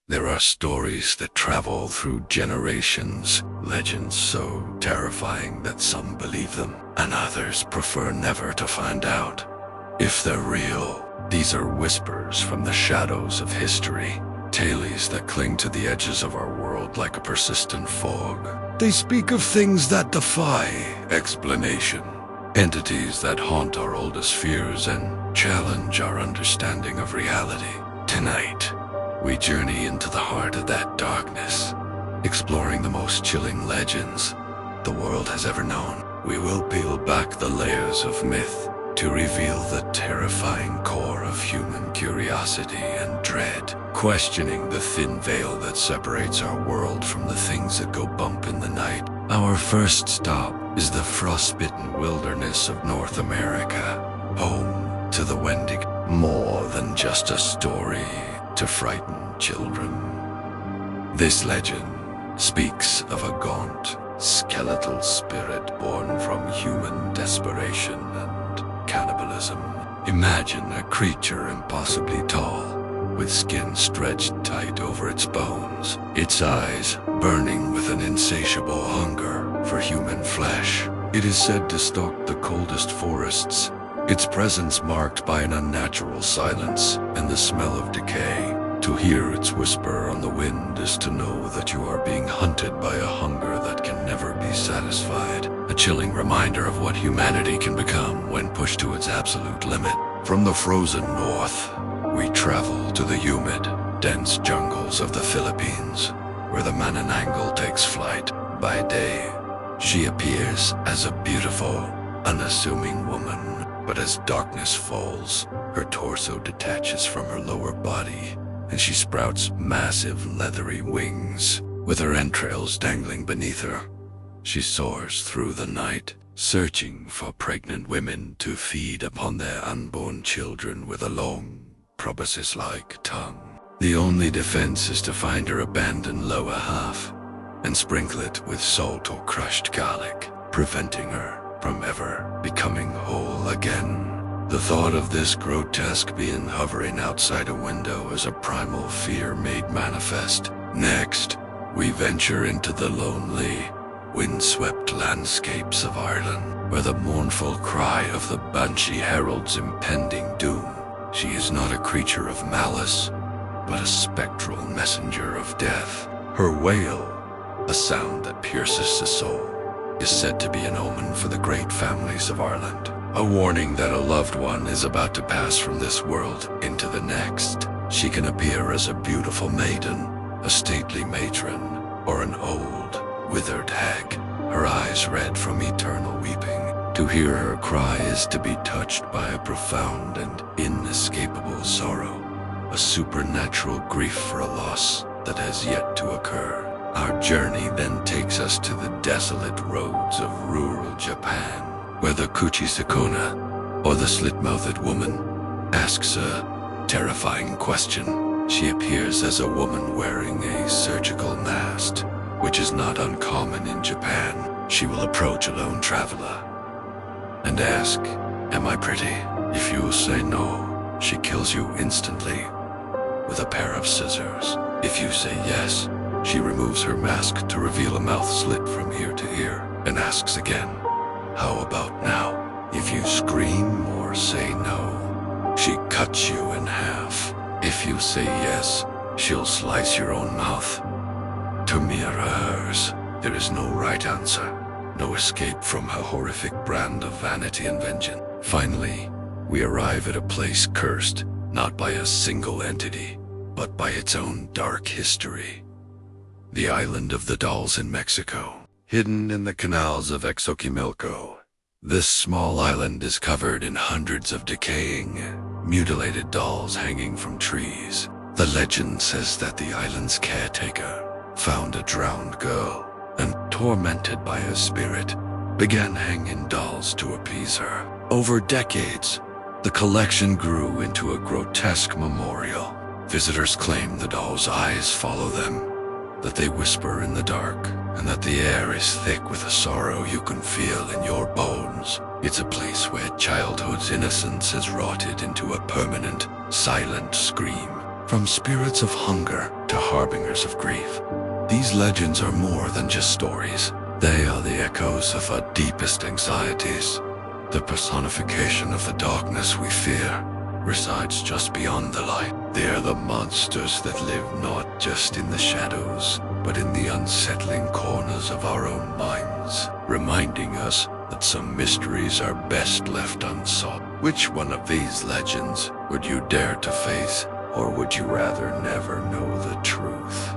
There are stories that travel through generations, legends so terrifying that some believe them, and others prefer never to find out. If they're real, these are whispers from the shadows of history, tales that cling to the edges of our world like a persistent fog. They speak of things that defy explanation, entities that haunt our oldest fears and challenge our understanding of reality. Tonight, we journey into the heart of that darkness, exploring the most chilling legends the world has ever known. We will peel back the layers of myth to reveal the terrifying core of human curiosity and dread, questioning the thin veil that separates our world from the things that go bump in the night. Our first stop is the frostbitten wilderness of North America, home to the Wendigo. More than just a story to frighten children. This legend speaks of a gaunt, skeletal spirit born from human desperation and cannibalism. Imagine a creature impossibly tall, with skin stretched tight over its bones, its eyes burning with an insatiable hunger for human flesh. It is said to stalk the coldest forests, its presence marked by an unnatural silence and the smell of decay. To hear its whisper on the wind is to know that you are being hunted by a hunger that can never be satisfied. A chilling reminder of what humanity can become when pushed to its absolute limit. From the frozen north, we travel to the humid, dense jungles of the Philippines, where the Manananggal takes flight. By day, she appears as a beautiful, unassuming woman, but as darkness falls, her torso detaches from her lower body, and she sprouts massive leathery wings, with her entrails dangling beneath her. She soars through the night, searching for pregnant women to feed upon their unborn children with a long, proboscis-like tongue. The only defense is to find her abandoned lower half and sprinkle it with salt or crushed garlic, preventing her from ever becoming whole again. The thought of this grotesque being hovering outside a window is a primal fear made manifest. Next, we venture into the lonely, windswept landscapes of Ireland, where the mournful cry of the banshee heralds impending doom. She is not a creature of malice, but a spectral messenger of death. Her wail, a sound that pierces the soul, is said to be an omen for the great families of Ireland, a warning that a loved one is about to pass from this world into the next. She can appear as a beautiful maiden, a stately matron, or an old, withered hag, her eyes red from eternal weeping. To hear her cry is to be touched by a profound and inescapable sorrow, a supernatural grief for a loss that has yet to occur. Our journey then takes us to the desolate roads of rural Japan, where the Kuchisakona, or the slit-mouthed woman, asks a terrifying question. She appears as a woman wearing a surgical mask, which is not uncommon in Japan. She will approach a lone traveler and ask, "Am I pretty?" If you say no, she kills you instantly with a pair of scissors. If you say yes, she removes her mask to reveal a mouth slit from ear to ear and asks again, "How about now?" If you scream or say no, she cuts you in half. If you say yes, she'll slice your own mouth to mirror hers. There is no right answer, no escape from her horrific brand of vanity and vengeance. Finally, we arrive at a place cursed not by a single entity, but by its own dark history. The island of the dolls in Mexico. Hidden in the canals of Xochimilco, this small island is covered in hundreds of decaying, mutilated dolls hanging from trees. The legend says that the island's caretaker found a drowned girl and, tormented by her spirit, began hanging dolls to appease her. Over decades, the collection grew into a grotesque memorial. Visitors claim the dolls' eyes follow them, that they whisper in the dark, and that the air is thick with a sorrow you can feel in your bones. It's a place where childhood's innocence has rotted into a permanent, silent scream. From spirits of hunger to harbingers of grief, these legends are more than just stories. They are the echoes of our deepest anxieties. The personification of the darkness we fear resides just beyond the light. They are the monsters that live not just in the shadows, but in the unsettling corners of our own minds, reminding us that some mysteries are best left unsolved. Which one of these legends would you dare to face, or would you rather never know the truth?